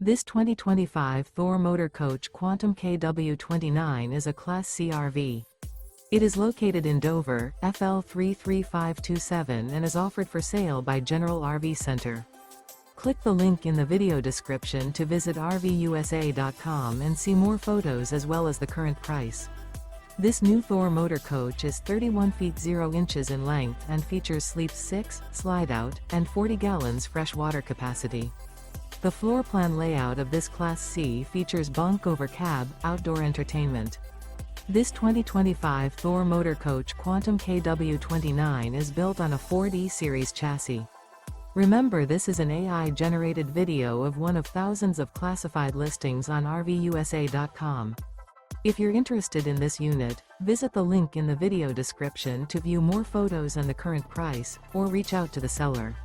This 2025 Thor Motor Coach Quantum KW29 is a Class C RV. It is located in Dover, FL 33527 and is offered for sale by General RV Center. Click the link in the video description to visit RVUSA.com and see more photos as well as the current price. This new Thor Motor Coach is 31 feet 0 inches in length and features sleep 6, slide-out, and 40 gallons fresh water capacity. The floor plan layout of this Class C features bunk over cab, outdoor entertainment. This 2025 Thor Motor Coach Quantum KW29 is built on a Ford E-Series chassis. Remember, this is an AI-generated video of one of thousands of classified listings on RVUSA.com. If you're interested in this unit, visit the link in the video description to view more photos and the current price, or reach out to the seller.